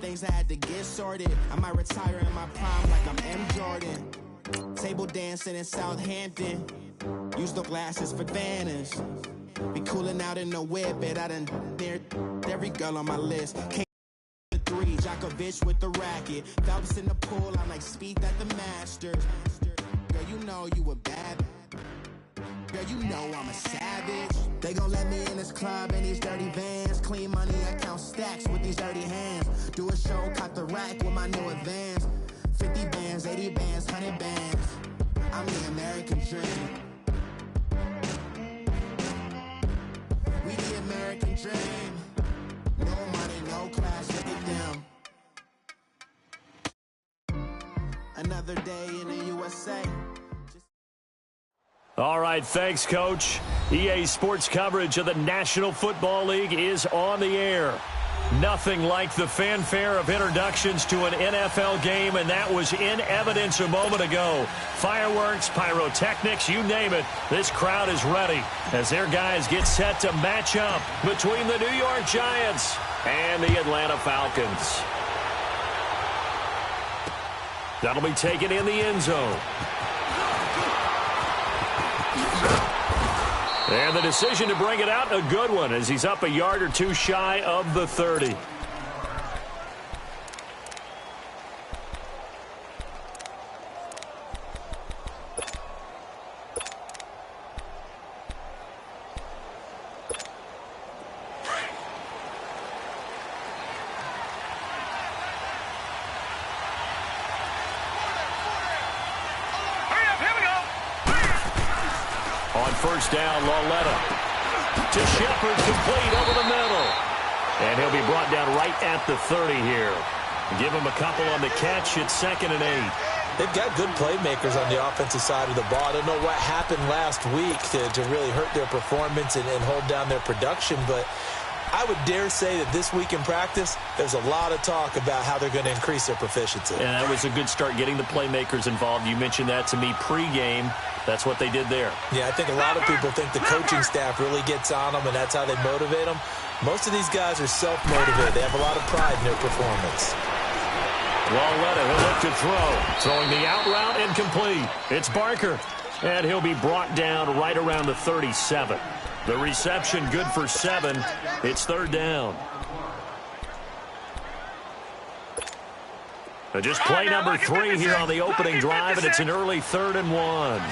things I had to get sorted. I might retire in my prime like I'm M. Jordan. Table dancing in Southampton. Use the glasses for Vanish. Be cooling out in the whip, but I done near every girl on my list. Three, Djokovic with the racket. Phelps in the pool, I'm like Speed at the Masters. Girl, you know you a bad. Girl, you know I'm a savage. They gon' let me in this club in these dirty vans. Clean money, I count stacks with these dirty hands. Do a show, cut the rack with my new advance. 50 bands, 80 bands, 100 bands. I'm the American dream. We the American dream. No money, no class, look at them. Another day in the USA. All right, thanks, Coach. EA Sports coverage of the National Football League is on the air. Nothing like the fanfare of introductions to an NFL game, and that was in evidence a moment ago. Fireworks, pyrotechnics, you name it. This crowd is ready as their guys get set to match up between the New York Giants and the Atlanta Falcons. That'll be taken in the end zone. And the decision to bring it out, a good one, as he's up a yard or two shy of the 30. First down, Lauletta to Shepard, complete over the middle. And he'll be brought down right at the 30 here. Give him a couple on the catch. It's 2nd and 8. They've got good playmakers on the offensive side of the ball. I don't know what happened last week to really hurt their performance and hold down their production, but I would dare say that this week in practice, there's a lot of talk about how they're going to increase their proficiency. And that was a good start, getting the playmakers involved. You mentioned that to me pregame. That's what they did there. Yeah, I think a lot of people think the coaching staff really gets on them, and that's how they motivate them. Most of these guys are self-motivated. They have a lot of pride in their performance. Lauletta, he'll look to throw. Throwing the out route, incomplete. It's Barker. And he'll be brought down right around the 37. The reception good for 7. It's 3rd down. Just play number 3 here on the opening drive, and it's an early 3rd and 1.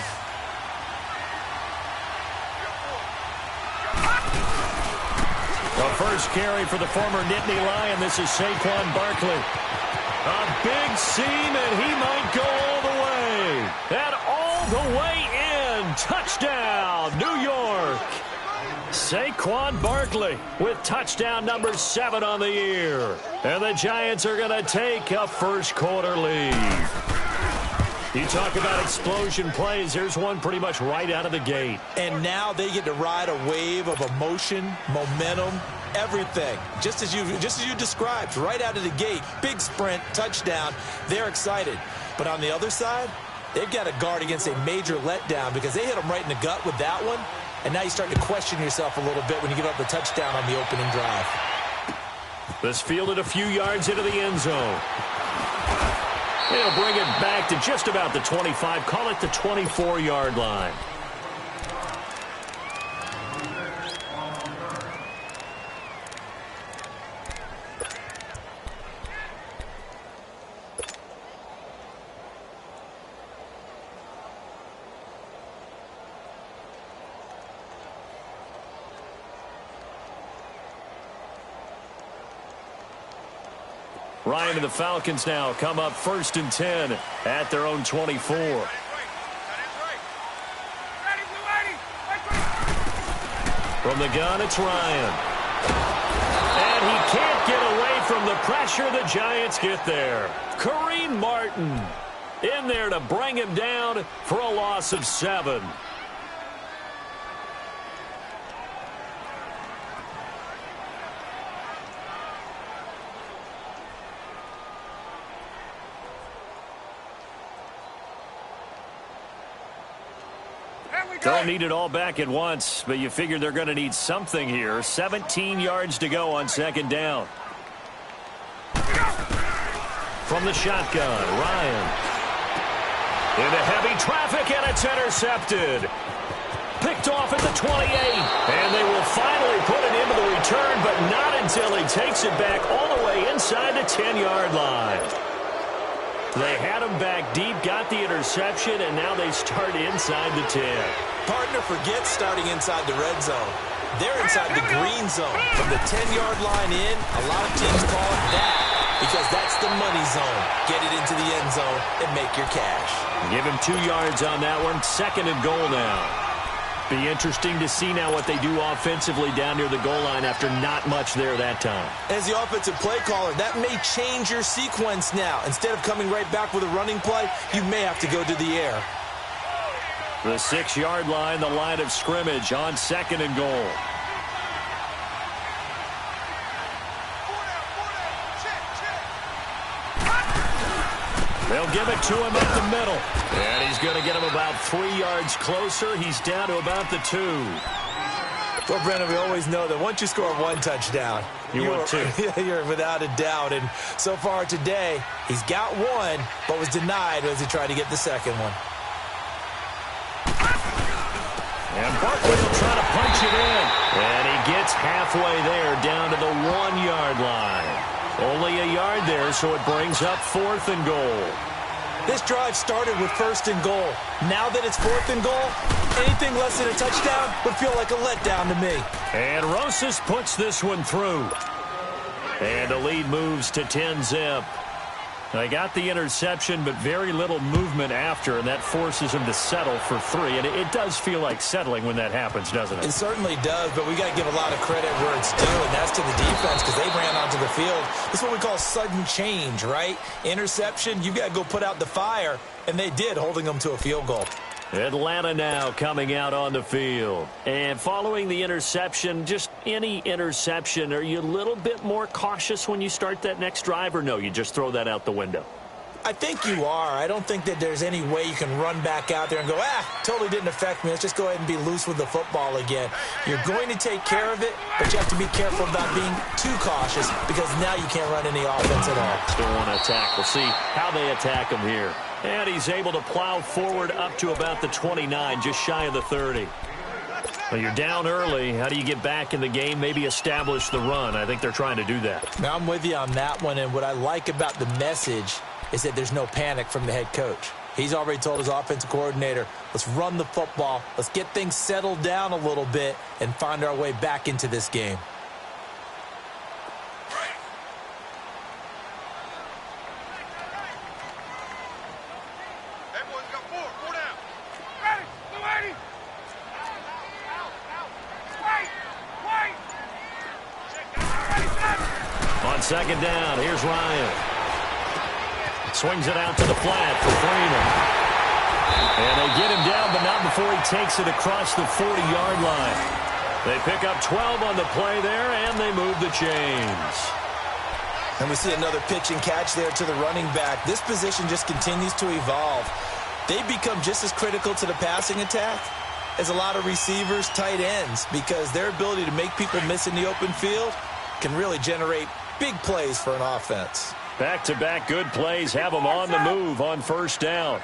The first carry for the former Nittany Lion. This is Saquon Barkley. A big seam, and he might go all the way. And all the way in. Touchdown, New York. Saquon Barkley with touchdown number 7 on the year. And the Giants are going to take a first-quarter lead. You talk about explosion plays. Here's one pretty much right out of the gate. And now they get to ride a wave of emotion, momentum, everything. Just as you described, right out of the gate. Big sprint, touchdown. They're excited. But on the other side, they've got to guard against a major letdown because they hit them right in the gut with that one. And now you start to question yourself a little bit when you give up the touchdown on the opening drive. This fielded a few yards into the end zone. He'll bring it back to just about the 25. Call it the 24-yard line. Ryan and the Falcons now come up 1st and 10 at their own 24. From the gun, it's Ryan. And he can't get away from the pressure. The Giants get there. Kareem Martin in there to bring him down for a loss of 7. Don't need it all back at once, but you figure they're going to need something here. 17 yards to go on 2nd down. from the shotgun. Ryan. Into heavy traffic, and it's intercepted. Picked off at the 28. And they will finally put it into the return, but not until he takes it back all the way inside the 10-yard line. They had him back deep, got the interception, and now they start inside the 10. Partner forgets starting inside the red zone. They're inside the green zone. From the 10-yard line in, a lot of teams call it that because that's the money zone. Get it into the end zone and make your cash. Give him 2 yards on that one. 2nd and goal now. Be interesting to see now what they do offensively down near the goal line after not much there that time. As the offensive play caller, that may change your sequence now. Instead of coming right back with a running play, you may have to go to the air. The 6-yard line, the line of scrimmage on 2nd and goal. They'll give it to him up the middle. And he's going to get him about 3 yards closer. He's down to about the 2. Well, Brennan, we always know that once you score 1 touchdown, you're 2. You're without a doubt. And so far today, he's got 1, but was denied as he tried to get the 2nd one. And Barkley will try to punch it in. And he gets halfway there down to the 1-yard line. Only a yard there, so it brings up 4th and goal. This drive started with 1st and goal. Now that it's 4th and goal, anything less than a touchdown would feel like a letdown to me. And Rosas puts this one through. And the lead moves to 10-zip. They got the interception, but very little movement after, and that forces him to settle for 3. And it does feel like settling when that happens, doesn't it? It certainly does, but we got to give a lot of credit where it's due, and that's to the defense because they ran onto the field. This is what we call sudden change, right? Interception, you've got to go put out the fire, and they did, holding them to a field goal. Atlanta now coming out on the field. And following the interception, just any interception, are you a little bit more cautious when you start that next drive, or no, you just throw that out the window? I think you are. I don't think that there's any way you can run back out there and go, totally didn't affect me. Let's just go ahead and be loose with the football again. You're going to take care of it, but you have to be careful about being too cautious because now you can't run any offense at all. Still want to attack. We'll see how they attack him here. And he's able to plow forward up to about the 29, just shy of the 30. Well, you're down early. How do you get back in the game? Maybe establish the run. I think they're trying to do that. Now, I'm with you on that one, and what I like about the message is that there's no panic from the head coach. He's already told his offensive coordinator, let's run the football, let's get things settled down a little bit and find our way back into this game. On 2nd down, here's Ryan. Swings it out to the flat for Freeman. And they get him down, but not before he takes it across the 40-yard line. They pick up 12 on the play there, and they move the chains. And we see another pitch and catch there to the running back. This position just continues to evolve. They become just as critical to the passing attack as a lot of receivers, tight ends, because their ability to make people miss in the open field can really generate big plays for an offense. Back-to-back good plays have them on the move on 1st down.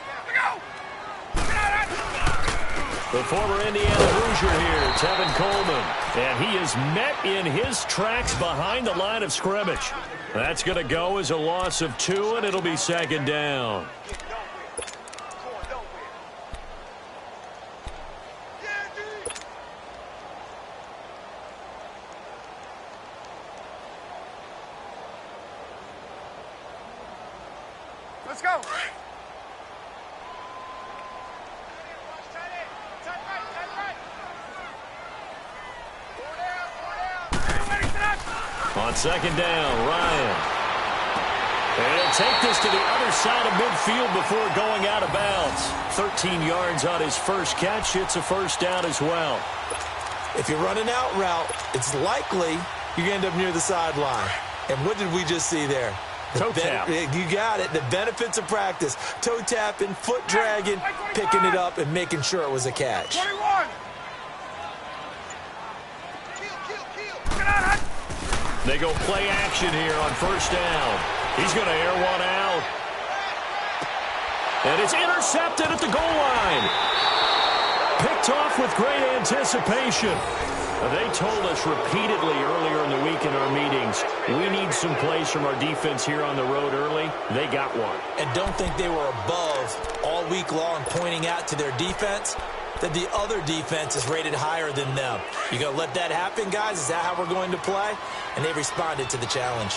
The former Indiana Hoosier here, Tevin Coleman. And he is met in his tracks behind the line of scrimmage. That's going to go as a loss of 2, and it'll be 2nd down. Let's go. On 2nd down, Ryan. And he'll take this to the other side of midfield before going out of bounds. 13 yards on his first catch. It's a 1st down as well. If you run an out route, it's likely you're going to end up near the sideline. And what did we just see there? Toe tap. You got it. The benefits of practice. Toe tapping, foot dragging, picking it up, and making sure it was a catch. 21. They go play action here on 1st down. He's going to air one out. And it's intercepted at the goal line. Picked off with great anticipation. They told us repeatedly earlier in the week in our meetings, we need some plays from our defense here on the road early. They got one. And don't think they were above all week long pointing out to their defense that the other defense is rated higher than them. You going to let that happen, guys? Is that how we're going to play? And they responded to the challenge.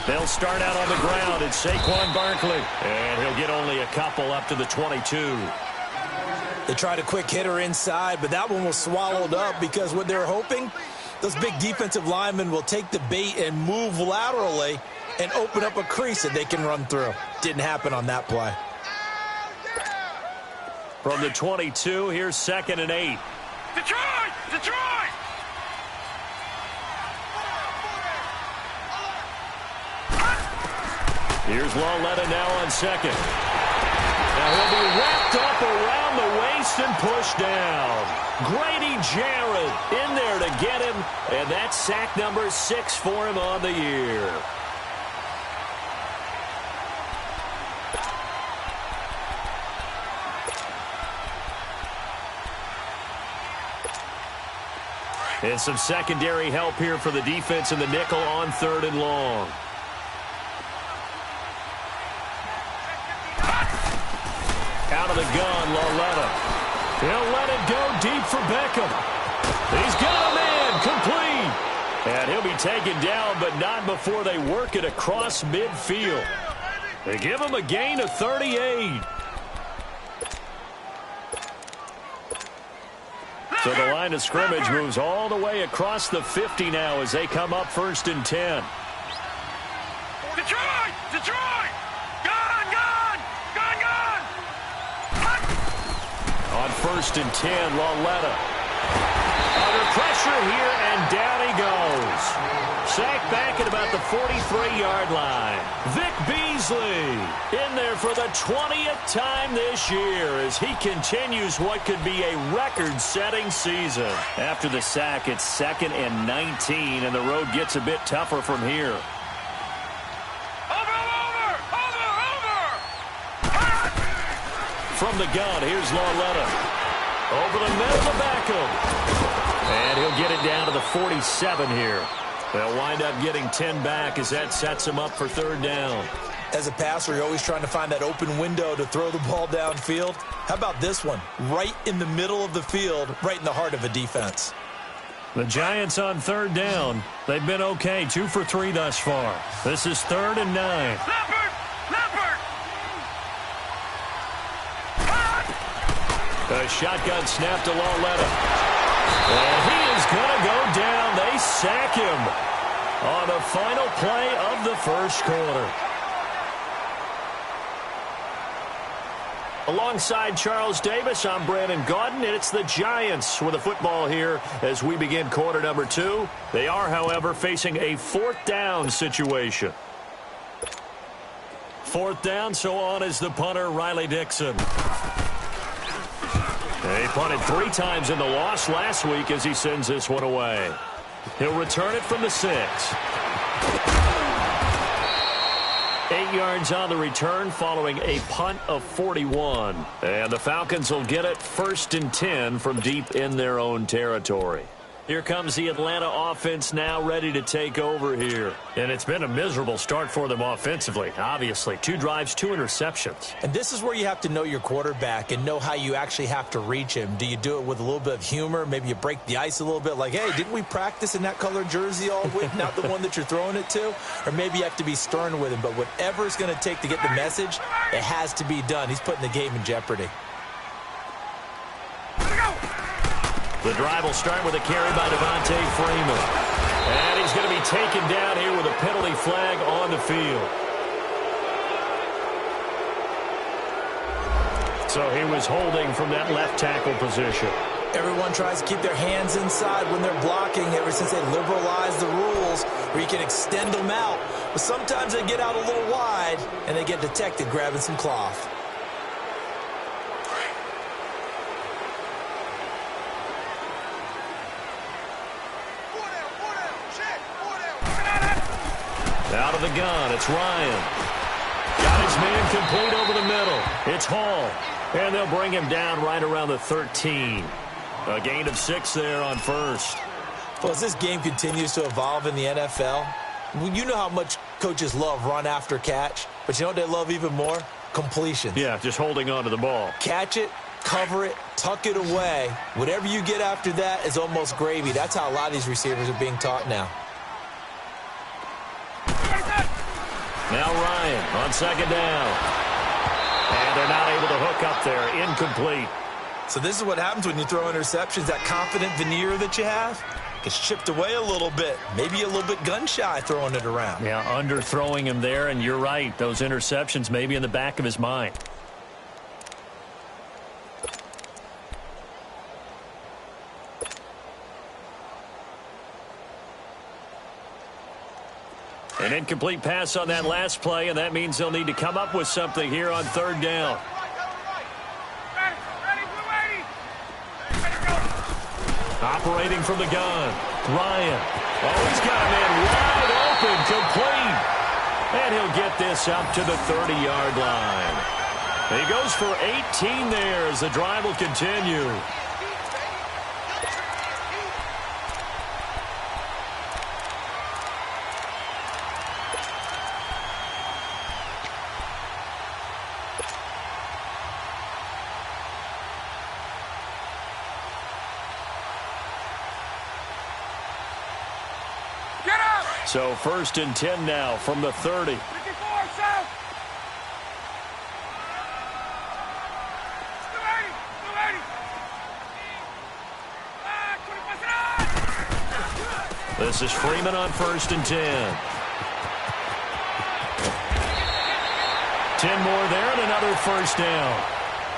They'll start out on the ground. It's Saquon Barkley. And he'll get only a couple up to the 22. They tried a quick hitter inside, but that one was swallowed up because what they're hoping, those big defensive linemen will take the bait and move laterally and open up a crease that they can run through. Didn't happen on that play. From the 22, here's 2nd and 8. Detroit! Detroit! Here's Lauletta now on 2nd. Now he'll be wrapped up around the waist and pushed down. Grady Jarrett in there to get him, and that's sack number 6 for him on the year. And some secondary help here for the defense in the nickel on 3rd and long. Out of the gun, Lauletta. He'll let it go deep for Beckham. He's got a man, complete. And he'll be taken down, but not before they work it across midfield. They give him a gain of 38. So the line of scrimmage moves all the way across the 50 now as they come up 1st and 10. Detroit! Detroit! Gun! Gun! Gun! Gun! On 1st and 10, Lauletta. Under pressure here, and down he goes. Sacked back at about the 43-yard line. Vic Beasley in there for the 20th time this year as he continues what could be a record-setting season. After the sack, it's 2nd and 19, and the road gets a bit tougher from here. From the gun, here's Lauletta. Over the middle to Beckham. And he'll get it down to the 47 here. They'll wind up getting 10 back as that sets him up for 3rd down. As a passer, you're always trying to find that open window to throw the ball downfield. How about this one? Right in the middle of the field, right in the heart of a defense. The Giants on 3rd down. They've been okay, 2 for 3 thus far. This is 3rd and 9. Leopard! Leopard! A shotgun snap to Lauletta. And he is going to go down. They sack him on the final play of the 1st quarter. Alongside Charles Davis, I'm Brandon Gaudin, and it's the Giants with the football here as we begin quarter number 2. They are, however, facing a 4th down situation. 4th down, so on is the punter, Riley Dixon. He punted 3 times in the loss last week as he sends this one away. He'll return it from the 6. 8 yards on the return following a punt of 41. And the Falcons will get it 1st and 10 from deep in their own territory. Here comes the Atlanta offense now ready to take over here. And it's been a miserable start for them offensively, obviously. 2 drives, 2 interceptions. And this is where you have to know your quarterback and know how you actually have to reach him. Do you do it with a little bit of humor? Maybe you break the ice a little bit like, hey, didn't we practice in that color jersey all week? Not the one that you're throwing it to? Or maybe you have to be stern with him. But whatever it's going to take to get the message, it has to be done. He's putting the game in jeopardy. The drive will start with a carry by Devontae Freeman. And he's going to be taken down here with a penalty flag on the field. So he was holding from that left tackle position. Everyone tries to keep their hands inside when they're blocking ever since they liberalized the rules where you can extend them out. But sometimes they get out a little wide and they get detected grabbing some cloth. Out of the gun, it's Ryan. Got his man complete over the middle. It's Hall. And they'll bring him down right around the 13. A gain of 6 there on first. Well, as this game continues to evolve in the NFL, you know how much coaches love run after catch, but you know what they love even more? Completions. Yeah, just holding on to the ball. Catch it, cover it, tuck it away. Whatever you get after that is almost gravy. That's how a lot of these receivers are being taught now. Now Ryan on second down. And they're not able to hook up there. Incomplete. So this is what happens when you throw interceptions. That confident veneer that you have gets chipped away a little bit. Maybe a little bit gun-shy throwing it around. Yeah, underthrowing him there, and you're right. Those interceptions may be in the back of his mind. An incomplete pass on that last play, and that means they'll need to come up with something here on third down. Operating from the gun, Ryan. Oh, he's got a man wide open, complete. And he'll get this up to the 30-yard line. He goes for 18 there as the drive will continue. So first and 10 now from the 30. This is Freeman on first and 10. 10 more there and another first down.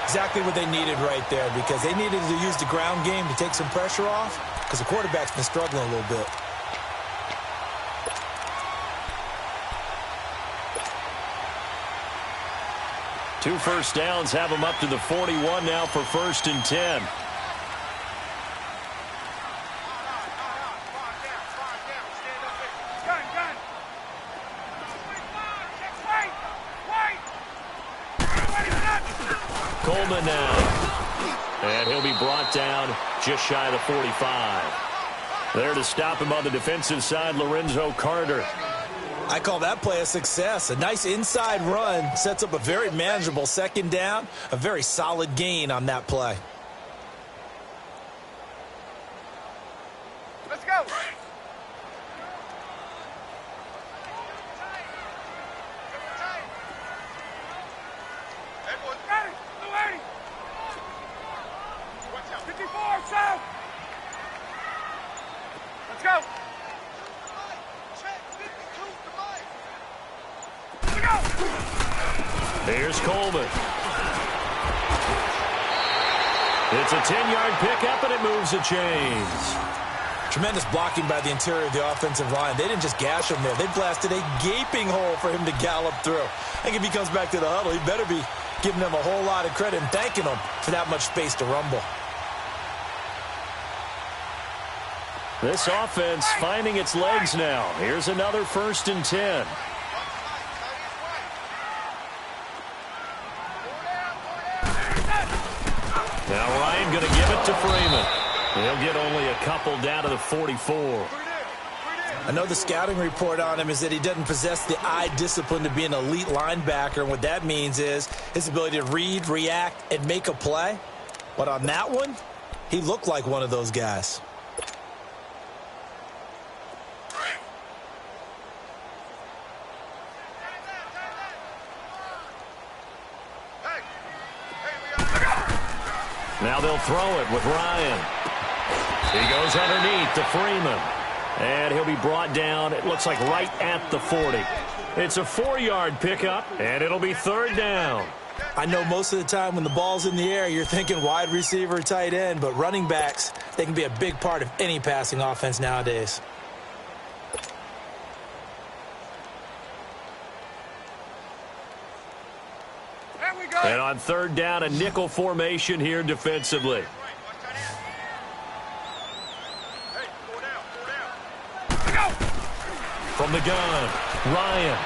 Exactly what they needed right there, because they needed to use the ground game to take some pressure off, because the quarterback's been struggling a little bit. Two first downs have them up to the 41 now for first and 10. Coleman now. And he'll be brought down just shy of the 45. There to stop him on the defensive side, Lorenzo Carter. I call that play a success. A nice inside run sets up a very manageable second down. A very solid gain on that play. Let's go. Everyone ready? 54 south. Let's go. Here's Coleman. It's a 10-yard pickup, and it moves the chains. Tremendous blocking by the interior of the offensive line. They didn't just gash him there. They blasted a gaping hole for him to gallop through. I think if he comes back to the huddle, he better be giving them a whole lot of credit and thanking them for that much space to rumble. This offense finding its legs now. Here's another first and 10. Now Ryan going to give it to Freeman. He'll get only a couple down to the 44. I know the scouting report on him is that he doesn't possess the eye discipline to be an elite linebacker. And what that means is his ability to read, react, and make a play. But on that one, he looked like one of those guys. Now they'll throw it with Ryan. He goes underneath to Freeman. And he'll be brought down, it looks like right at the 40. It's a 4-yard pickup, and it'll be third down. I know most of the time when the ball's in the air, you're thinking wide receiver, tight end, but running backs, they can be a big part of any passing offense nowadays. And on third down, a nickel formation here defensively. From the gun, Ryan.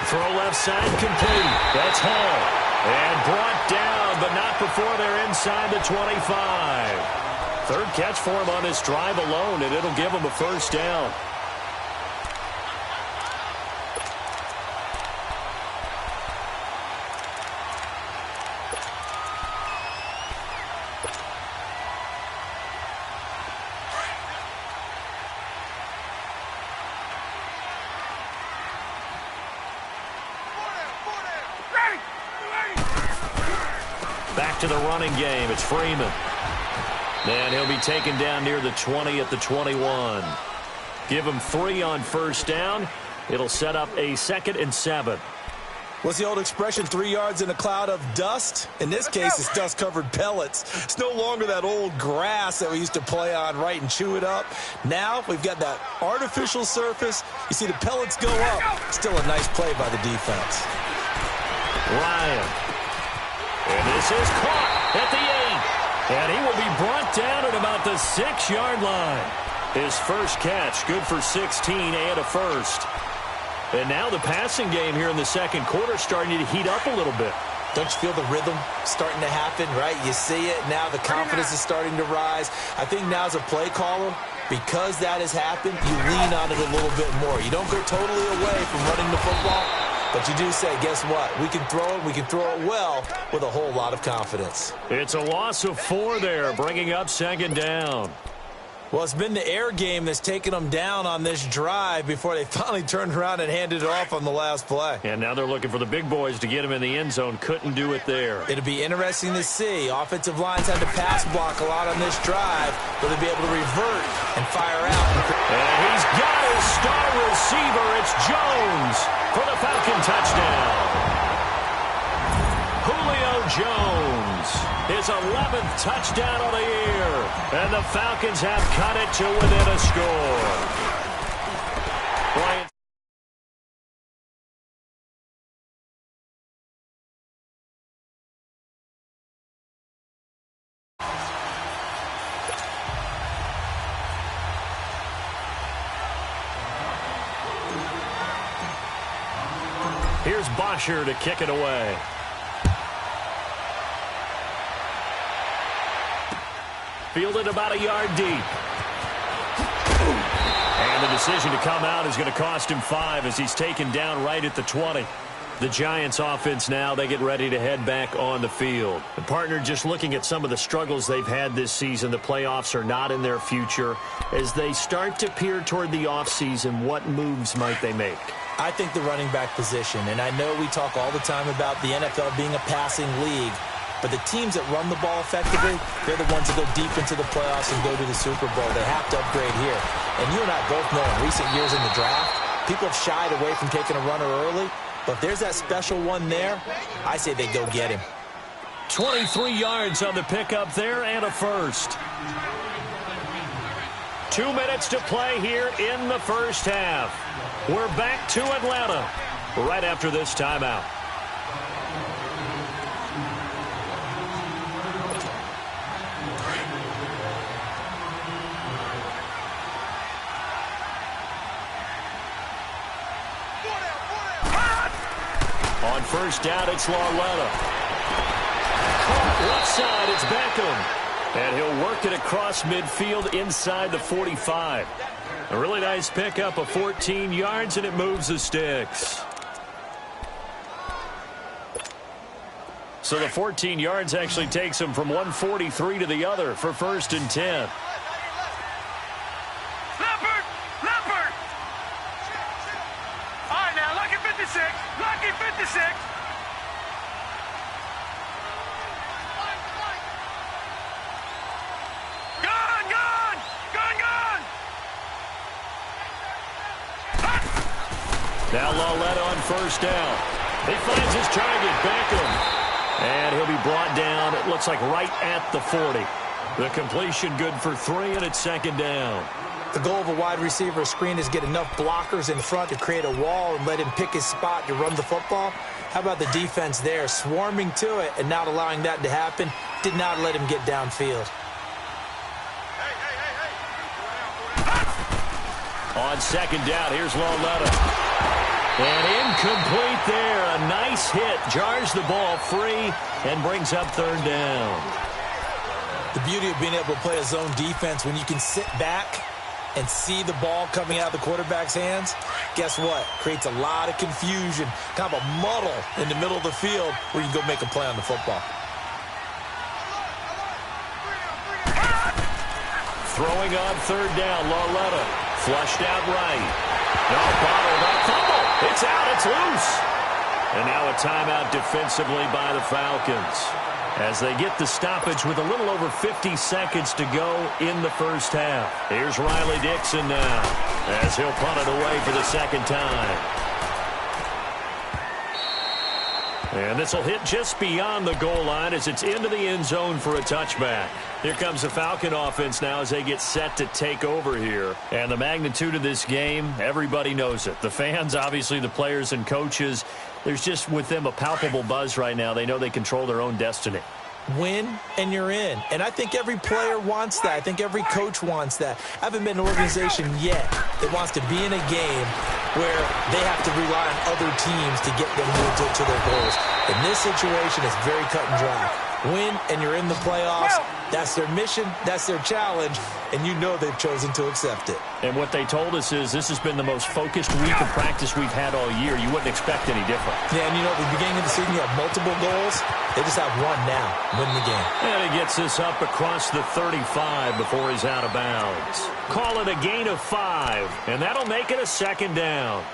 Throw left side complete. That's Hall. And brought down, but not before they're inside the 25. Third catch for him on this drive alone, and it'll give him a first down. Back to the running game. It's Freeman. And he'll be taken down near the 20 at the 21. Give him 3 on first down. It'll set up a 2nd and 7. What's the old expression, 3 yards in a cloud of dust? In this case, it's dust-covered pellets. It's no longer that old grass that we used to play on, right, and chew it up. Now we've got that artificial surface. You see the pellets go up. Still a nice play by the defense. Ryan. And this is caught at the 8. And he will be brought down at about the 6-yard line. His first catch, good for 16 and a first. And now the passing game here in the second quarter starting to heat up a little bit. Don't you feel the rhythm starting to happen, right? You see it. Now the confidence is starting to rise. I think now as a play caller, because that has happened, you lean on it a little bit more. You don't go totally away from running the football. But you do say, guess what? We can throw it well with a whole lot of confidence. It's a loss of 4 there, bringing up 2nd down. Well, it's been the air game that's taken them down on this drive before they finally turned around and handed it off on the last play. And now they're looking for the big boys to get him in the end zone. Couldn't do it there. It'll be interesting to see. Offensive lines had to pass block a lot on this drive. Will they be able to revert and fire out? And he's got his star receiver. It's Jones for the Falcon touchdown. Julio Jones, his 11th touchdown of the year. And the Falcons have cut it to within a score. Bryant. Here's Bosher to kick it away. Fielded about a yard deep. And the decision to come out is going to cost him 5 as he's taken down right at the 20. The Giants offense now, they get ready to head back on the field. And partner, just looking at some of the struggles they've had this season, the playoffs are not in their future. As they start to peer toward the offseason, what moves might they make? I think the running back position, and I know we talk all the time about the NFL being a passing league, but the teams that run the ball effectively, they're the ones that go deep into the playoffs and go to the Super Bowl. They have to upgrade here. And you and I both know in recent years in the draft, people have shied away from taking a runner early. But if there's that special one there, I say they go get him. 23 yards on the pickup there and a first. 2 minutes to play here in the first half. We're back to Atlanta right after this timeout. On first down, it's Lauletta. Caught left side, it's Beckham. And he'll work it across midfield inside the 45. A really nice pickup of 14 yards, and it moves the sticks. So the 14 yards actually takes him from 143 to the other for 1st and 10. Lucky 56. Gun. Now Lauletta on first down. He finds his target, Beckham. And he'll be brought down, it looks like right at the 40. The completion good for 3, and it's 2nd down. The goal of a wide receiver screen is get enough blockers in front to create a wall and let him pick his spot to run the football. How about the defense there, swarming to it and not allowing that to happen? Did not let him get downfield. On second down, here's Lauletta. And incomplete there. A nice hit. Jars the ball free and brings up third down. The beauty of being able to play a zone defense when you can sit back and see the ball coming out of the quarterback's hands, guess what? Creates a lot of confusion, kind of a muddle in the middle of the field where you can go make a play on the football. Throwing on third down, Lauletta. Flushed out right. No, bottled up. Fumble. It's out. It's loose. And now a timeout defensively by the Falcons as they get the stoppage with a little over 50 seconds to go in the first half. Here's Riley Dixon now as he'll punt it away for the second time. And this will hit just beyond the goal line as it's into the end zone for a touchback. Here comes the Falcon offense now as they get set to take over here. And the magnitude of this game, everybody knows it. The fans, obviously the players and coaches, there's just with them a palpable buzz right now. They know they control their own destiny. Win and you're in. And I think every player wants that. I think every coach wants that. I haven't been an organization yet that wants to be in a game where they have to rely on other teams to get them to their goals. In this situation, it's very cut and dry. Win and you're in the playoffs. That's their mission. That's their challenge. And you know they've chosen to accept it. And what they told us is this has been the most focused week of practice we've had all year. You wouldn't expect any different. Yeah, and you know, at the beginning of the season, you have multiple goals. They just have one now, win the game. And he gets this up across the 35 before he's out of bounds. Call it a gain of 5, and that'll make it a second down.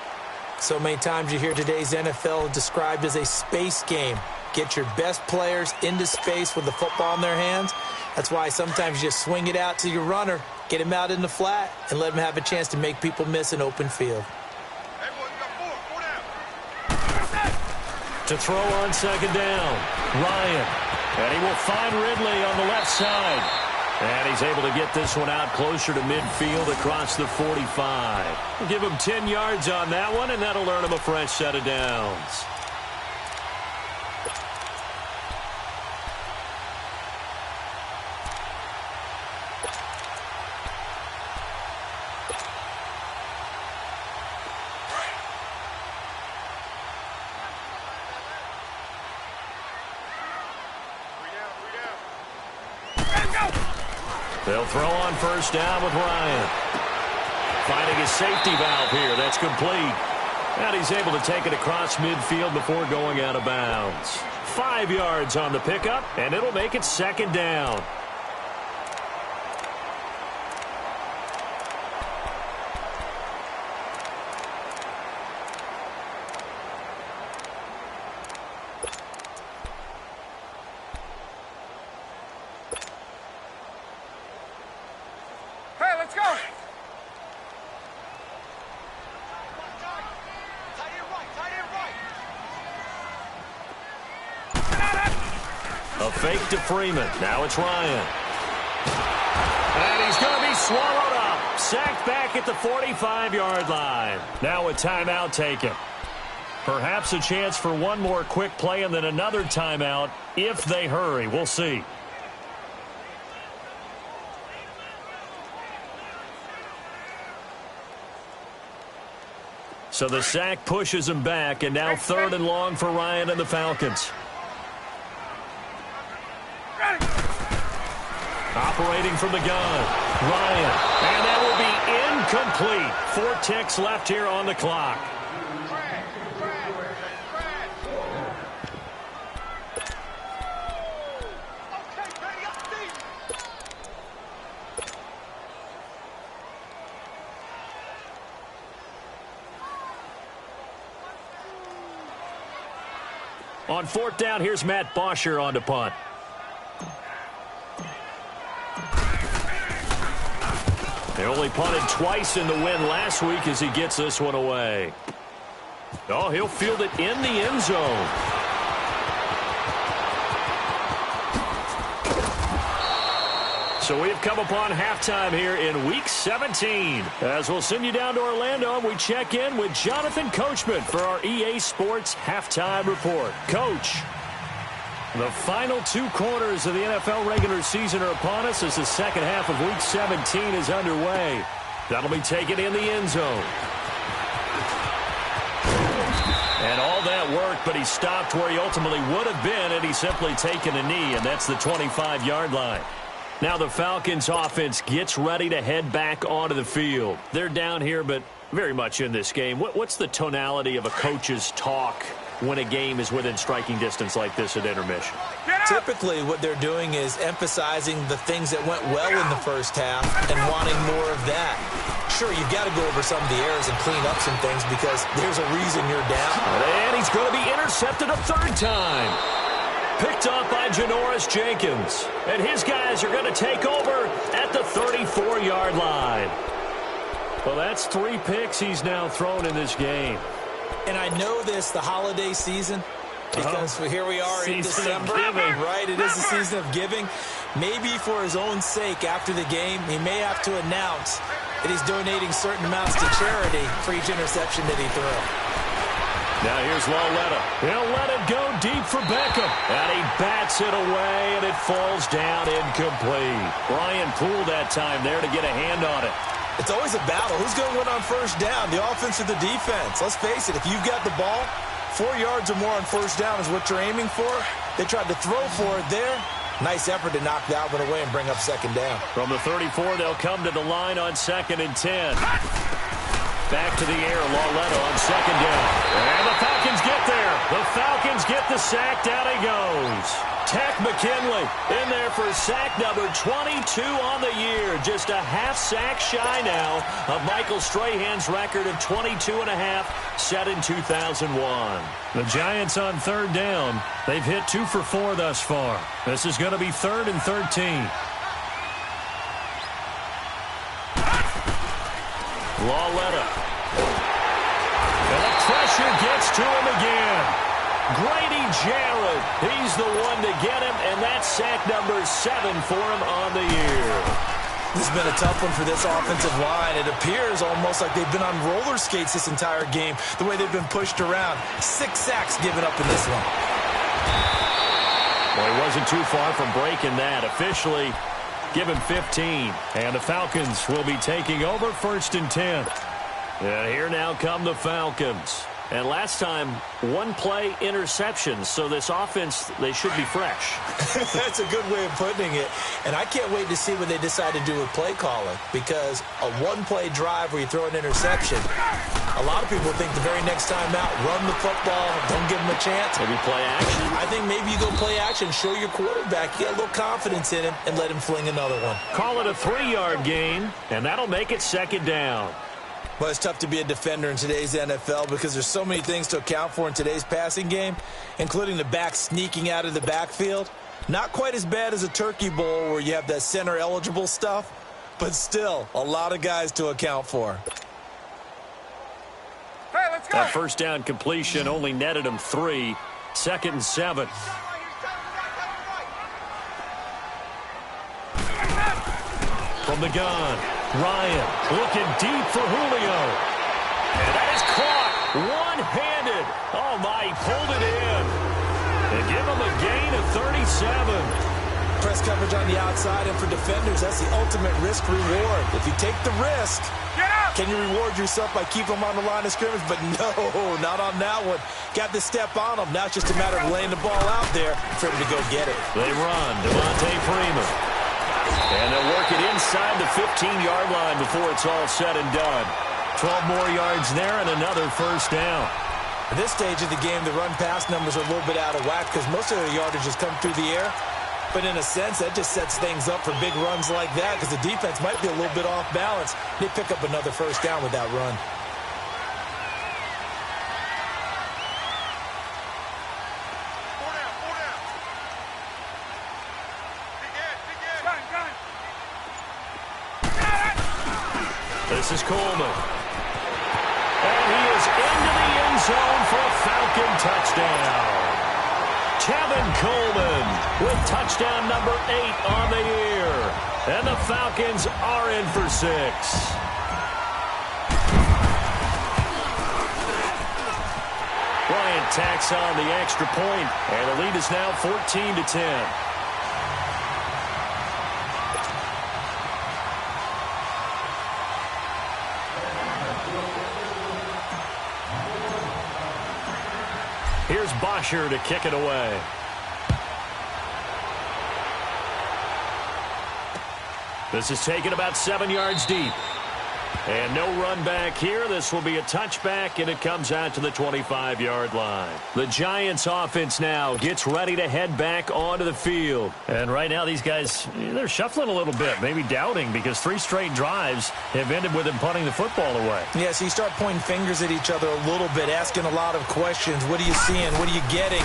So many times you hear today's NFL described as a space game. Get your best players into space with the football in their hands. That's why sometimes you just swing it out to your runner, get him out in the flat, and let him have a chance to make people miss an open field. To throw on second down, Ryan. And he will find Ridley on the left side. And he's able to get this one out closer to midfield across the 45. We'll give him 10 yards on that one, and that'll earn him a fresh set of downs. They'll throw on first down with Ryan. Finding a safety valve here. That's complete. And he's able to take it across midfield before going out of bounds. 5 yards on the pickup, and it'll make it second down. A fake to Freeman. Now it's Ryan. And he's going to be swallowed up. Sacked back at the 45-yard line. Now a timeout taken. Perhaps a chance for one more quick play and then another timeout if they hurry. We'll see. So the sack pushes him back, and now third and long for Ryan and the Falcons. Operating from the gun, Ryan. And that will be incomplete. 4 ticks left here on the clock. On fourth down, here's Matt Bosher on to punt. They only punted twice in the win last week as he gets this one away. Oh, he'll field it in the end zone. So we have come upon halftime here in Week 17. As we'll send you down to Orlando, and we check in with Jonathan Coachman for our EA Sports Halftime Report. Coach, the final 2 quarters of the NFL regular season are upon us as the second half of Week 17 is underway. That'll be taken in the end zone. And all that work, but he stopped where he ultimately would have been had he simply taken a knee, and that's the 25-yard line. Now the Falcons offense gets ready to head back onto the field. They're down here, but very much in this game. What's the tonality of a coach's talk when a game is within striking distance like this at intermission? Typically, what they're doing is emphasizing the things that went well in the first half and wanting more of that. Sure, you've got to go over some of the errors and clean up some things because there's a reason you're down. And he's going to be intercepted a third time. Picked up by Janoris Jenkins. And his guys are going to take over at the 34-yard line. Well, that's 3 picks he's now thrown in this game. And I know this, the holiday season, because here we are in December, right? It is the season of giving. Maybe for his own sake after the game, he may have to announce that he's donating certain amounts to charity for each interception that he threw. Now here's Lauletta. He'll let it go deep for Beckham. And he bats it away, and it falls down incomplete. Brian Poole that time there to get a hand on it. It's always a battle. Who's going to win on first down, the offense or the defense? Let's face it, if you've got the ball, 4 yards or more on first down is what you're aiming for. They tried to throw for it there. Nice effort to knock that one away and bring up second down. From the 34, they'll come to the line on 2nd and 10. Back to the air, Lauletta on second down. And the Falcons get there. The Falcons get the sack. Down he goes. Tech McKinley in there for sack number 22 on the year. Just a half sack shy now of Michael Strahan's record of 22 and a half set in 2001. The Giants on third down. They've hit 2 for 4 thus far. This is going to be 3rd and 13. Lauletta. And the pressure gets to him again. Grady Jarrett, he's the one to get him, and that's sack number 7 for him on the year. This has been a tough one for this offensive line. It appears almost like they've been on roller skates this entire game, the way they've been pushed around. 6 sacks given up in this one. Well, he wasn't too far from breaking that. Officially, give him 15. And the Falcons will be taking over 1st and 10. And here now come the Falcons. And last time, 1 play interceptions. So this offense, they should be fresh. That's a good way of putting it. And I can't wait to see what they decide to do with play calling. Because a 1-play drive where you throw an interception, a lot of people think the very next time out, run the football, don't give them a chance. Maybe play action? I think maybe you go play action, show your quarterback, get a little confidence in him, and let him fling another one. Call it a 3-yard gain, and that'll make it 2nd down. Well, it's tough to be a defender in today's NFL because there's so many things to account for in today's passing game, including the back sneaking out of the backfield. Not quite as bad as a turkey bowl where you have that center-eligible stuff, but still a lot of guys to account for. Hey, let's go. That first down completion only netted him 3. 2nd and 7. From the gun, Ryan looking deep for Julio. And that is caught one-handed. Oh, my, he pulled it in. And give him a gain of 37. Press coverage on the outside, and for defenders, that's the ultimate risk-reward. If you take the risk, can you reward yourself by keeping them on the line of scrimmage? But no, not on that one. Got the step on them. Now it's just a matter of laying the ball out there for him to go get it. They run. Devontae Freeman. And they'll work it inside the 15-yard line before it's all said and done. 12 more yards there and another first down. At this stage of the game, the run-pass numbers are a little bit out of whack because most of their yardage has come through the air. But in a sense, that just sets things up for big runs like that because the defense might be a little bit off balance. They pick up another first down with that run. This is Coleman. And he is into the end zone for a Falcon touchdown. Tevin Coleman with touchdown number 8 on the year. And the Falcons are in for 6. Bryant tacks on the extra point, and the lead is now 14-10. Here's Bosher to kick it away. This is taken about 7 yards deep. And no run back here. This will be a touchback, and it comes out to the 25-yard line. The Giants offense now gets ready to head back onto the field. And right now these guys, they're shuffling a little bit, maybe doubting, because 3 straight drives have ended with them punting the football away. Yeah, so you start pointing fingers at each other a little bit, asking a lot of questions. What are you seeing? What are you getting?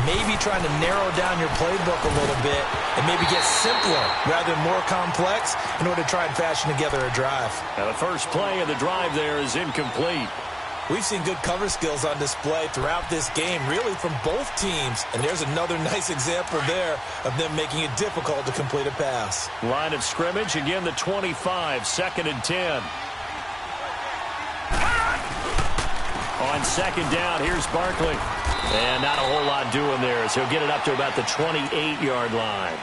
Maybe trying to narrow down your playbook a little bit and maybe get simpler rather than more complex in order to try and fashion together a drive. Now the first play of the drive there is incomplete. We've seen good cover skills on display throughout this game, really from both teams. And there's another nice example there of them making it difficult to complete a pass. Line of scrimmage, again the 25, 2nd and 10. On 2nd down, here's Barkley. And not a whole lot doing there as he'll get it up to about the 28-yard line.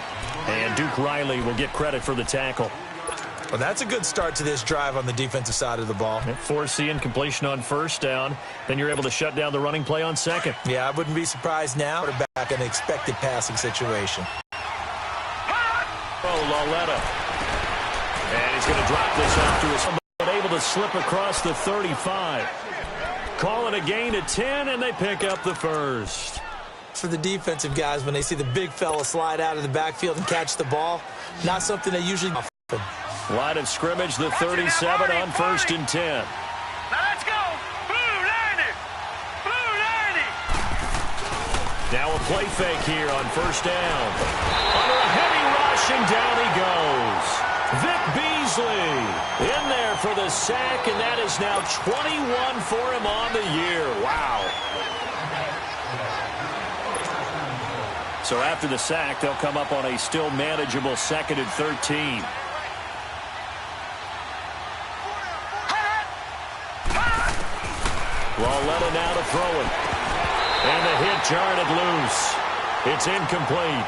And Duke Riley will get credit for the tackle. Well, that's a good start to this drive on the defensive side of the ball. Force the incompletion on 1st down. Then you're able to shut down the running play on 2nd. Yeah, I wouldn't be surprised now. Back in an expected passing situation. Oh, Lauletta. And he's going to drop this off to his... But able to slip across the 35. Call it a gain of 10, and they pick up the first. For the defensive guys, when they see the big fella slide out of the backfield and catch the ball, not something they usually happen. Line of scrimmage, the 37 on 1st and 10. Now let's go. Blue 90. Blue 90. Now a play fake here on 1st down. Under a heavy rush, and down he goes. Vic Beasley in there for the sack, and that is now 21 for him on the year. Wow. So after the sack, they'll come up on a still manageable 2nd and 13. Lauletta now to throw it. And the hit jarred it loose. It's incomplete.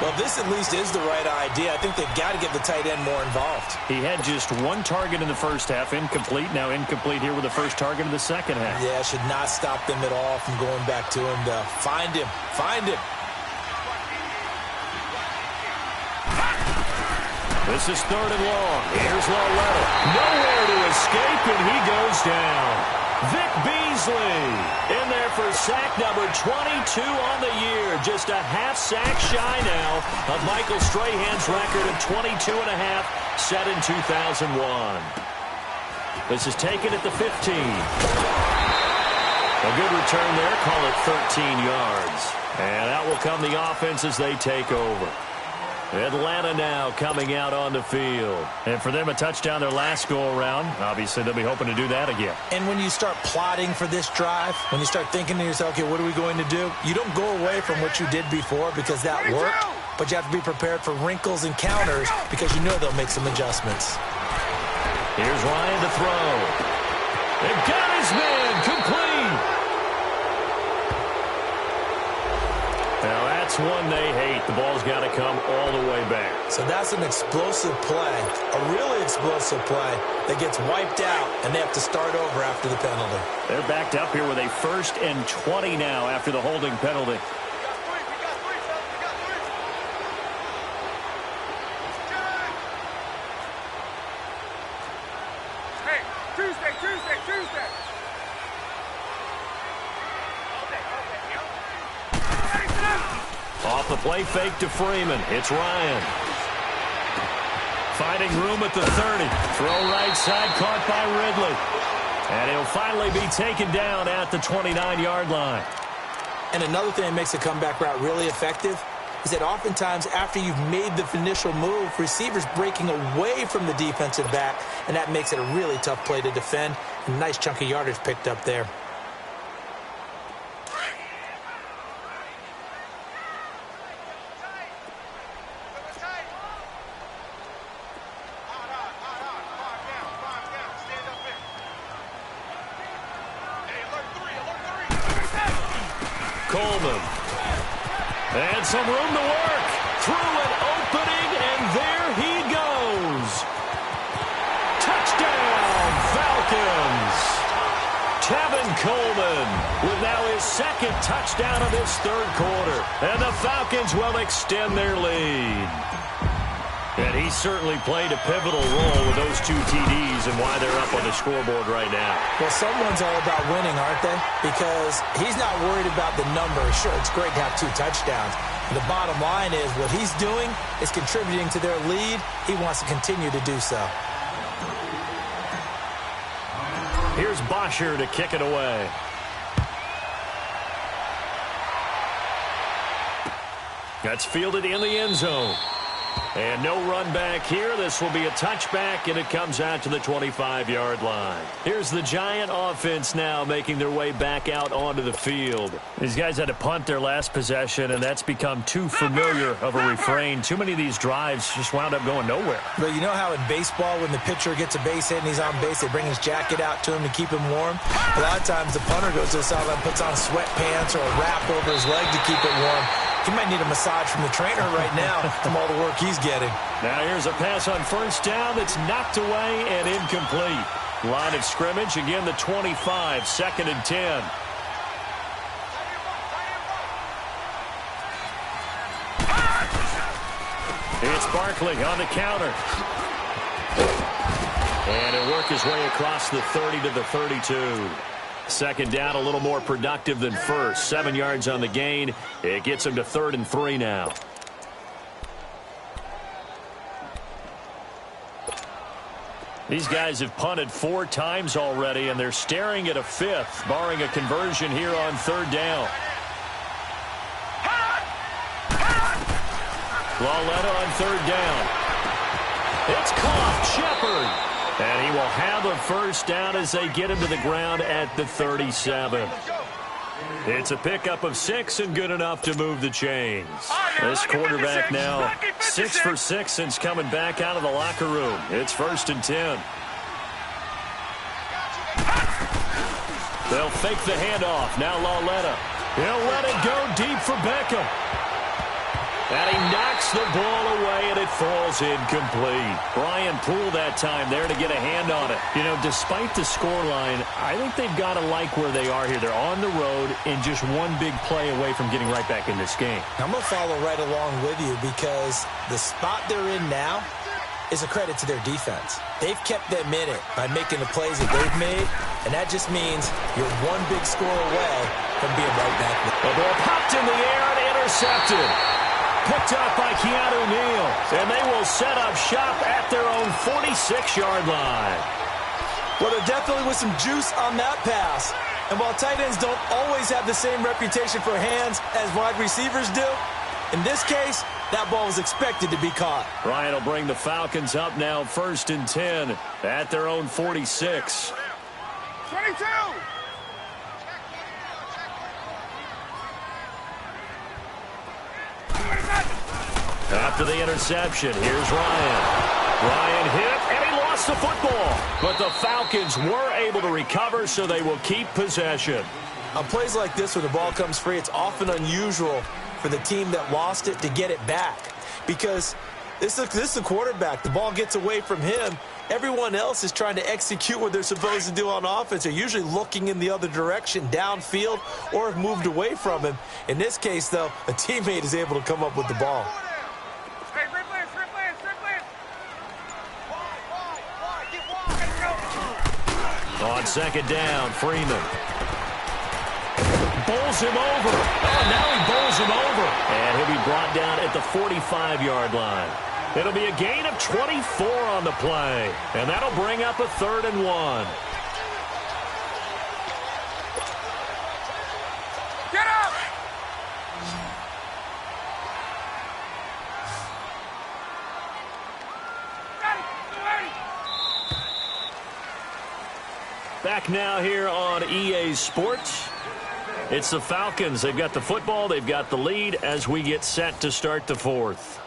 Well, this at least is the right idea. I think they've got to get the tight end more involved. He had just 1 target in the first half, incomplete. Now incomplete here with the first target of the second half. Yeah, should not stop them at all from going back to him to find him. Find him. This is 3rd and long. Here's Lauletta. Nowhere to escape, and he goes down. Vic Beasley in there for sack number 22 on the year. Just a half sack shy now of Michael Strahan's record of 22 and a half set in 2001. This is taken at the 15. A good return there. Call it 13 yards. And out will come the offense as they take over. Atlanta now coming out on the field. And for them, a touchdown their last go-around. Obviously, they'll be hoping to do that again. And when you start plotting for this drive, when you start thinking to yourself, okay, what are we going to do? You don't go away from what you did before because that worked, but you have to be prepared for wrinkles and counters because you know they'll make some adjustments. Here's Ryan to throw. They've got his man complete. Now that's one they hate. The ball's got to come all the way back. So that's an explosive play, a really explosive play that gets wiped out, and they have to start over after the penalty. They're backed up here with a 1st and 20 now after the holding penalty. Hey, Tuesday. Off the play fake to Freeman. It's Ryan. Finding room at the 30. Throw right side, caught by Ridley. And he'll finally be taken down at the 29-yard line. And another thing that makes a comeback route really effective is that oftentimes after you've made the initial move, receivers breaking away from the defensive back, and that makes it a really tough play to defend. A nice chunk of yardage picked up there. Coleman. And some room to work. Through an opening, and there he goes. Touchdown, Falcons. Coleman with now his second touchdown of this third quarter. And the Falcons will extend their lead. And he certainly played a pivotal role with those 2 TDs and why they're up on the scoreboard right now. Well, someone's all about winning, aren't they? Because he's not worried about the numbers. Sure, it's great to have 2 touchdowns. But the bottom line is what he's doing is contributing to their lead. He wants to continue to do so. Here's Bosher to kick it away. That's fielded in the end zone. And no run back here. This will be a touchback, and it comes out to the 25-yard line. Here's the Giant offense now making their way back out onto the field. These guys had to punt their last possession, and that's become too familiar of a refrain. Too many of these drives just wound up going nowhere. But you know how in baseball when the pitcher gets a base hit and he's on base, they bring his jacket out to him to keep him warm? A lot of times the punter goes to the sideline, puts on sweatpants or a wrap over his leg to keep it warm. He might need a massage from the trainer right now from all the work he's getting. Now here's a pass on first down that's knocked away and incomplete. Line of scrimmage, again the 25, 2nd and 10. It's Barkley on the counter. And he'll work his way across the 30 to the 32. Second down, a little more productive than first. 7 yards on the gain. It gets him to 3rd and 3 now. These guys have punted 4 times already, and they're staring at a 5th, barring a conversion here on 3rd down. Lauletta on 3rd down. It's caught. Shepard. And he will have a first down as they get him to the ground at the 37. It's a pickup of 6 and good enough to move the chains. This quarterback now 6 for 6 since coming back out of the locker room. It's 1st and 10. They'll fake the handoff. Now Lauletta. He'll let it go deep for Beckham. And he knocks the ball away, and it falls incomplete. Brian Poole that time there to get a hand on it. You know, despite the scoreline, I think they've got to like where they are here. They're on the road and just one big play away from getting right back in this game. I'm going to follow right along with you because the spot they're in now is a credit to their defense. They've kept them in it by making the plays that they've made, and that just means you're one big score away from being right back. The ball popped in the air and intercepted. Picked up by Keanu Neal, and they will set up shop at their own 46-yard line. Well, there definitely was some juice on that pass. And while tight ends don't always have the same reputation for hands as wide receivers do, in this case, that ball was expected to be caught. Ryan will bring the Falcons up now 1st and 10 at their own 46. 22! After the interception, here's Ryan. Ryan hit, and he lost the football. But the Falcons were able to recover, so they will keep possession. On plays like this where the ball comes free, it's often unusual for the team that lost it to get it back. Because this is the quarterback. The ball gets away from him. Everyone else is trying to execute what they're supposed to do on offense. They're usually looking in the other direction, downfield, or have moved away from him. In this case, though, a teammate is able to come up with the ball. On 2nd down, Freeman. Bowls him over. Oh, now he bowls him over. And he'll be brought down at the 45-yard line. It'll be a gain of 24 on the play. And that'll bring up a 3rd and 1. Get up! Back now here on EA Sports. It's the Falcons. They've got the football. They've got the lead as we get set to start the 4th.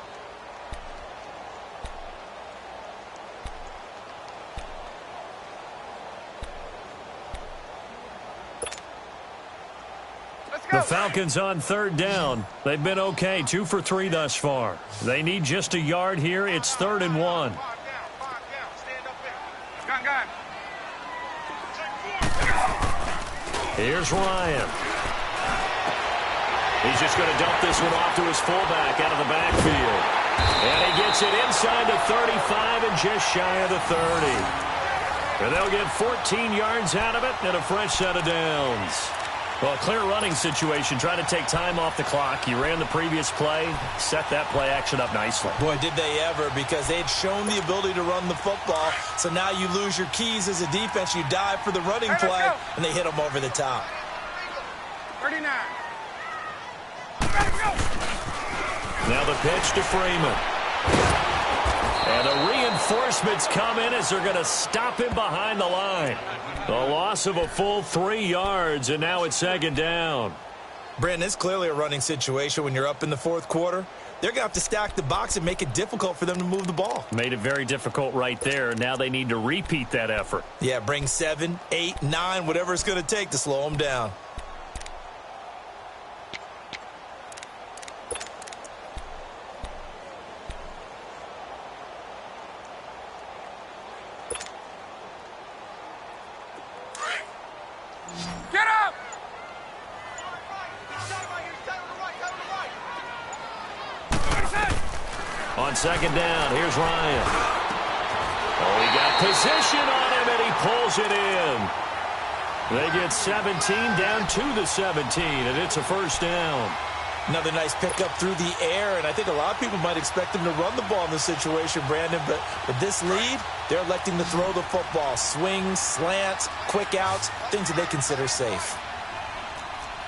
The Falcons on 3rd down. They've been okay, 2 for 3 thus far. They need just a yard here. It's 3rd and 1. Here's Ryan. He's just going to dump this one off to his fullback out of the backfield. And he gets it inside the 35 and just shy of the 30. And they'll get 14 yards out of it and a fresh set of downs. Well, clear running situation. Try to take time off the clock. He ran the previous play, set that play action up nicely. Boy, did they ever, because they'd shown the ability to run the football. So now you lose your keys as a defense. You dive for the running play, and they hit them over the top. 39. Now the pitch to Freeman. And the reinforcements come in as they're going to stop him behind the line. The loss of a full 3 yards, and now it's second down. Brandon, it's clearly a running situation when you're up in the fourth quarter. They're going to have to stack the box and make it difficult for them to move the ball. Made it very difficult right there. Now they need to repeat that effort. Yeah, bring 7, 8, 9, whatever it's going to take to slow them down. Get up! On second down, here's Ryan. Oh, he got position on him, and he pulls it in. They get 17 down to the 17, and it's a first down. Another nice pickup through the air, and I think a lot of people might expect them to run the ball in this situation, Brandon, but with this lead, they're electing to throw the football. Swings, slants, quick outs, things that they consider safe.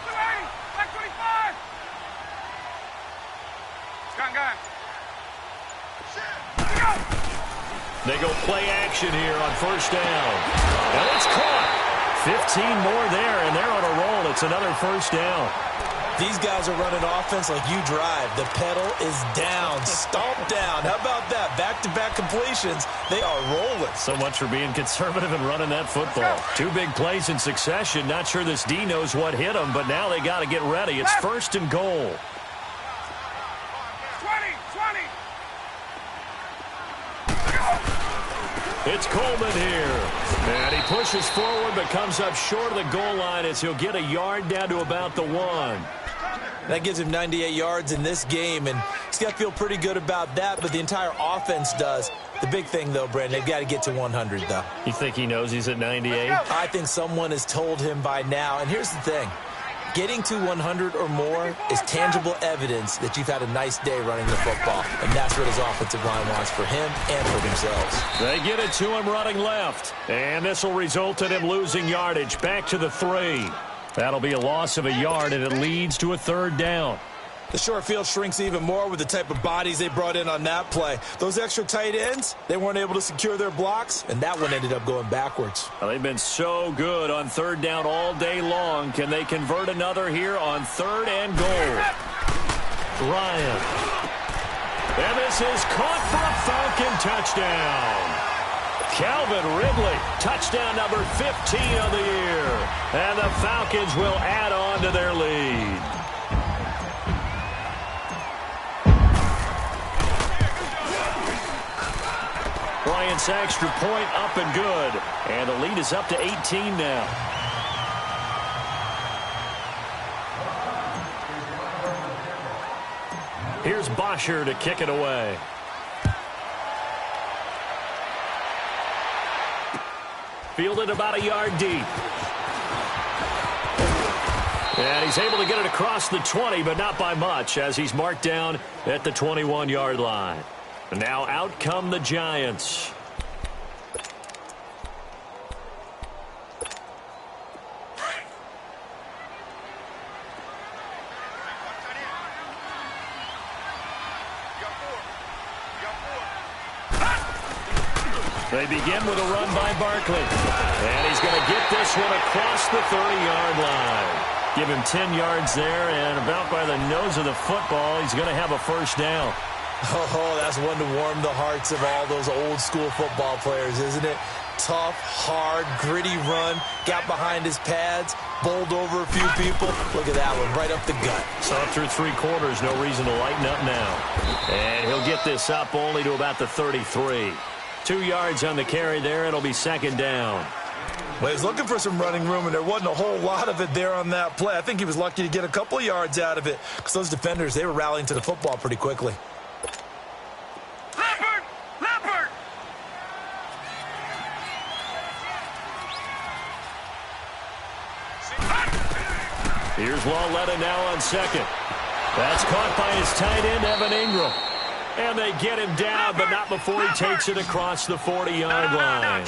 Back 25! Gun. They go play action here on first down. And it's caught. 15 more there, and they're on a roll. It's another first down. These guys are running offense like you drive. The pedal is down, stomped down. How about that? Back-to-back completions. They are rolling. So much for being conservative and running that football. 2 big plays in succession. Not sure this D knows what hit them, but now they got to get ready. It's first and goal. 20! It's Coleman here. And he pushes forward but comes up short of the goal line as he'll get a yard down to about the 1. That gives him 98 yards in this game, and he's got to feel pretty good about that, but the entire offense does. The big thing, though, Brandon, they've got to get to 100, though. You think he knows he's at 98? I think someone has told him by now, and here's the thing. Getting to 100 or more is tangible evidence that you've had a nice day running the football, and that's what his offensive line wants for him and for themselves. They get it to him running left, and this will result in him losing yardage back to the 3. That'll be a loss of a yard, and it leads to a third down. The short field shrinks even more with the type of bodies they brought in on that play. Those extra tight ends, they weren't able to secure their blocks, and that one ended up going backwards. Well, they've been so good on third down all day long. Can they convert another here on third and goal? Ryan. And this is caught for a Falcon touchdown. Calvin Ridley, touchdown number 15 of the year. And the Falcons will add on to their lead. Bryant's extra point up and good. And the lead is up to 18 now. Here's Bosher to kick it away. Fielded about a yard deep. And he's able to get it across the 20, but not by much, as he's marked down at the 21-yard line. And now out come the Giants. They begin with a run by Barkley. And he's going to get this one across the 30-yard line. Give him 10 yards there, and about by the nose of the football, he's going to have a first down. Oh, that's one to warm the hearts of all those old-school football players, isn't it? Tough, hard, gritty run, got behind his pads, bowled over a few people. Look at that one, right up the gut. So through 3 quarters, no reason to lighten up now. And he'll get this up only to about the 33. 2 yards on the carry there. It'll be second down. Well, he was looking for some running room, and there wasn't a whole lot of it there on that play. I think he was lucky to get a couple of yards out of it because those defenders, they were rallying to the football pretty quickly. Leopard! Leopard! Here's Lauletta now on second. That's caught by his tight end, Evan Ingram. And they get him down, but not before he takes it across the 40-yard line.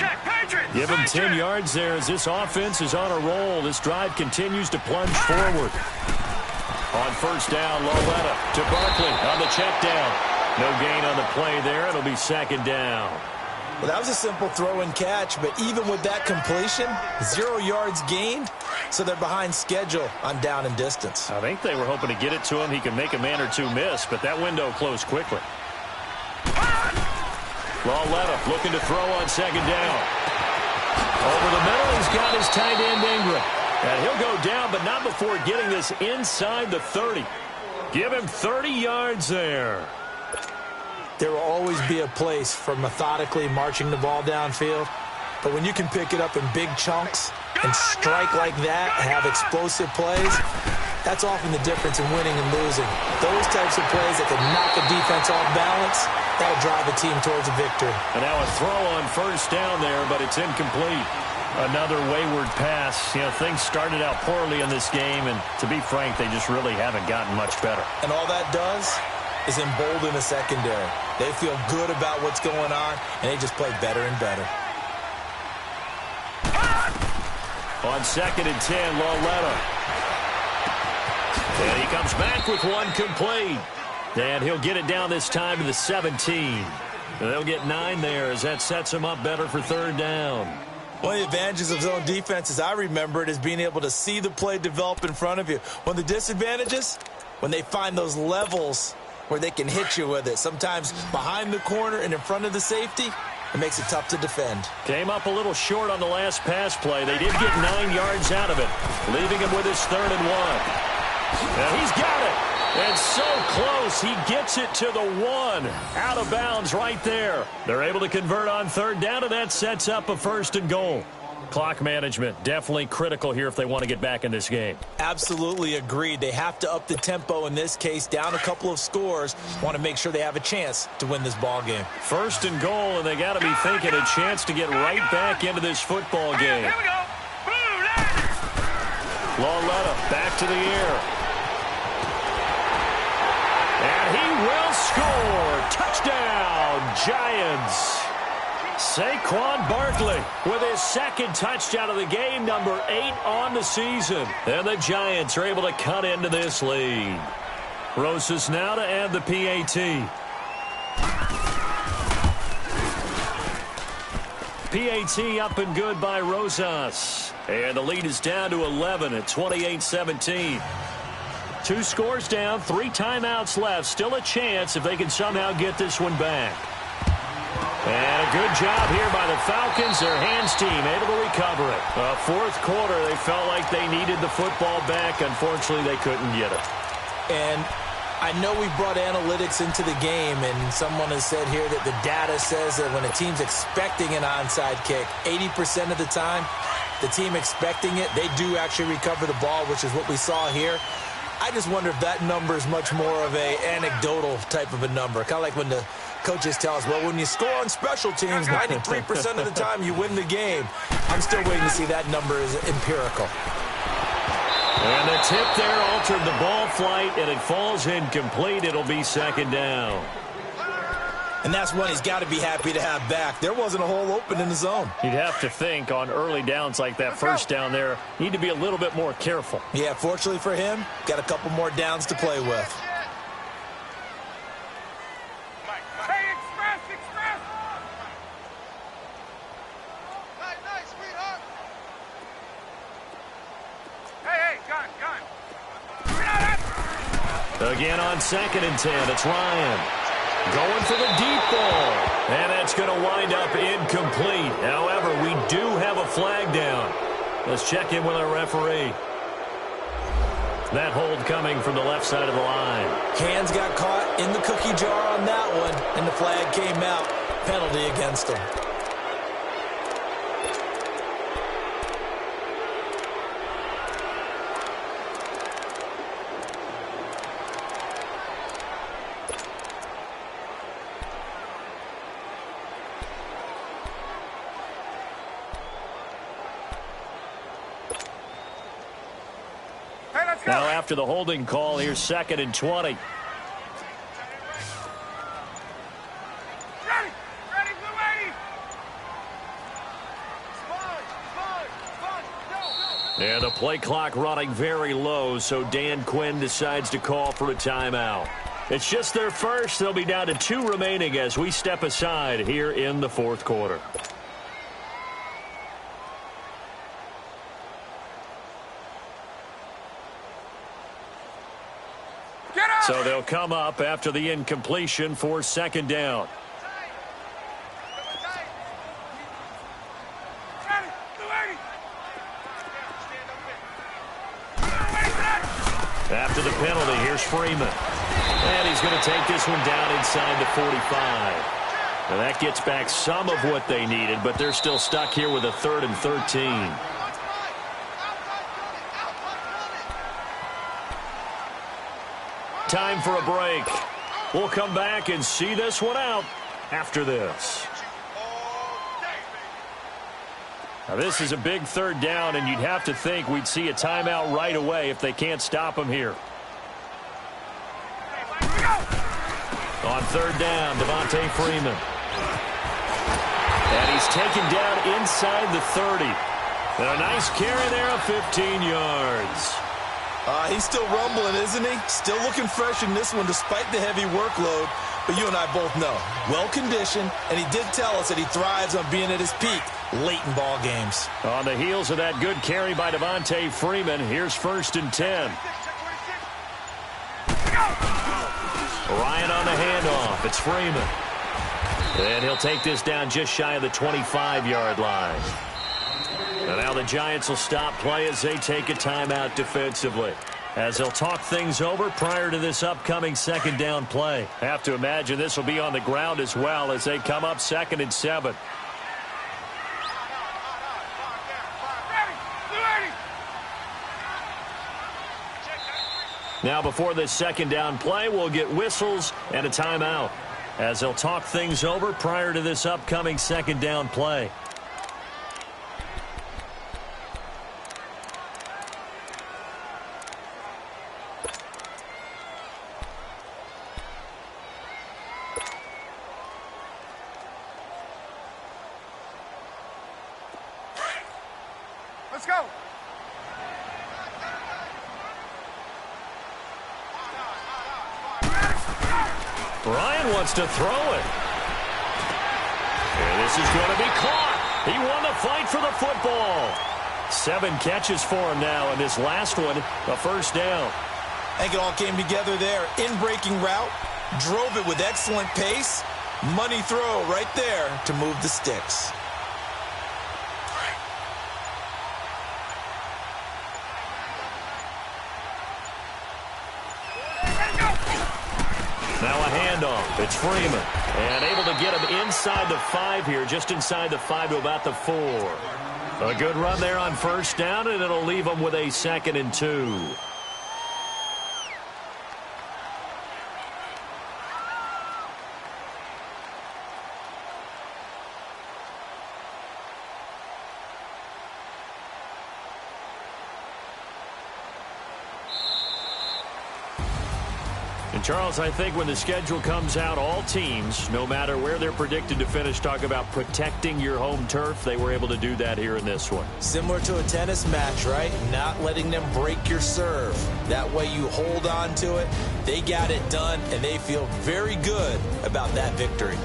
Give him 10 yards there as this offense is on a roll. This drive continues to plunge forward. On first down, Lauletta to Barkley on the check down. No gain on the play there. It'll be second down. Well, that was a simple throw and catch, but even with that completion, 0 yards gained, so they're behind schedule on down and distance. I think they were hoping to get it to him. He could make a man or two miss, but that window closed quickly. Lauletta looking to throw on second down. Over the middle, he's got his tight end, Ingram. And he'll go down, but not before getting this inside the 30. Give him 30 yards there. There will always be a place for methodically marching the ball downfield. But when you can pick it up in big chunks and strike like that, have explosive plays, that's often the difference in winning and losing. Those types of plays that can knock a defense off balance, that'll drive a team towards a victory. And now a throw on first down there, but it's incomplete. Another wayward pass. You know, things started out poorly in this game, and to be frank, they just really haven't gotten much better. And all that does is embolden the secondary. They feel good about what's going on, and they just play better and better. On second and 10, Lauletta. And he comes back with one complete. And he'll get it down this time to the 17. They'll get 9 there as that sets him up better for third down. One of the advantages of zone defense, as I remember it, is being able to see the play develop in front of you. One of the disadvantages, when they find those levels where they can hit you with it. Sometimes behind the corner and in front of the safety, it makes it tough to defend. Came up a little short on the last pass play. They did get 9 yards out of it, leaving him with his 3rd and 1. And he's got it. And so close, he gets it to the 1. Out of bounds right there. They're able to convert on third down, and that sets up a 1st and goal. Clock management, definitely critical here if they want to get back in this game. Absolutely agreed. They have to up the tempo in this case, down a couple of scores. Want to make sure they have a chance to win this ball game. 1st and goal, and they got to be thinking a chance to get right back into this football game. Here we go. Lauletta back to the air. And he will score. Touchdown, Giants. Saquon Barkley with his 2nd touchdown of the game, number 8 on the season. And the Giants are able to cut into this lead. Rosas now to add the PAT. PAT up and good by Rosas. And the lead is down to 11 at 28-17. 2 scores down, 3 timeouts left. Still a chance if they can somehow get this one back. And a good job here by the Falcons. Their hands team able to recover it. 4th quarter, they felt like they needed the football back. Unfortunately, they couldn't get it. And I know we brought analytics into the game, and someone has said here that the data says that when a team's expecting an onside kick, 80% of the time, the team expecting it, they do actually recover the ball, which is what we saw here. I just wonder if that number is much more of a anecdotal type of a number. Kind of like when the coaches tell us, well, when you score on special teams, 93% of the time you win the game. I'm still waiting to see that number is empirical. And the tip there altered the ball flight, and it falls incomplete. It'll be 2nd down. And that's one he's got to be happy to have back. There wasn't a hole open in the zone. You'd have to think on early downs like that first down there, need to be a little bit more careful. Yeah, fortunately for him, got a couple more downs to play with. Hey, express! Nice, sweetheart. Hey, gun. Again on 2nd and 10, it's Ryan. Going for the deep ball. And that's going to wind up incomplete. However, we do have a flag down. Let's check in with our referee. That hold coming from the left side of the line. Hands got caught in the cookie jar on that one, and the flag came out. Penalty against him. Now after the holding call, here's 2nd and 20. And the play clock running very low, so Dan Quinn decides to call for a timeout. It's just their first. They'll be down to 2 remaining as we step aside here in the 4th quarter. So they'll come up after the incompletion for 2nd down. After the penalty, here's Freeman. And he's going to take this one down inside the 45. Now that gets back some of what they needed, but they're still stuck here with a 3rd and 13. Time for a break. We'll come back and see this one out after this. Now this is a big 3rd down, and you'd have to think we'd see a timeout right away if they can't stop him here. On 3rd down, Devontae Freeman. And he's taken down inside the 30. And a nice carry there of 15 yards. He's still rumbling, isn't he? Still looking fresh in this one despite the heavy workload. But you and I both know, well-conditioned, and he did tell us that he thrives on being at his peak late in ball games. On the heels of that good carry by Devontae Freeman, here's 1st and 10. Ryan on the handoff. It's Freeman. And he'll take this down just shy of the 25-yard line. And now the Giants will stop play as they take a timeout defensively, as they'll talk things over prior to this upcoming 2nd down play. Have to imagine this will be on the ground as well as they come up 2nd and 7. Now before this 2nd down play, we'll get whistles and a timeout, as they'll talk things over prior to this upcoming 2nd down play. Let's go. Ryan wants to throw it. And this is going to be caught. He won the fight for the football. 7 catches for him now, and this last one, a 1st down. I think it all came together there. In-breaking route, drove it with excellent pace. Money throw right there to move the sticks. Now a handoff. It's Freeman. And able to get him inside the 5 here, just inside the 5 to about the 4. A good run there on 1st down, and it'll leave him with a 2nd and 2. And Charles, I think when the schedule comes out, all teams, no matter where they're predicted to finish, talk about protecting your home turf. They were able to do that here in this one. Similar to a tennis match, right? Not letting them break your serve. That way you hold on to it. They got it done, and they feel very good about that victory.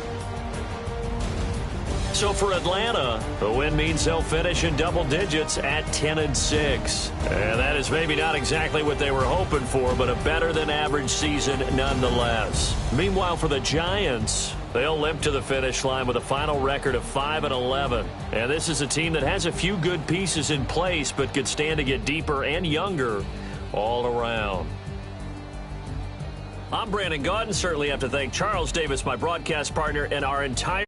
So for Atlanta, the win means they'll finish in double digits at 10-6. And that is maybe not exactly what they were hoping for, but a better than average season nonetheless. Meanwhile, for the Giants, they'll limp to the finish line with a final record of 5-11. And this is a team that has a few good pieces in place, but could stand to get deeper and younger all around. I'm Brandon Gaudin. Certainly have to thank Charles Davis, my broadcast partner, and our entire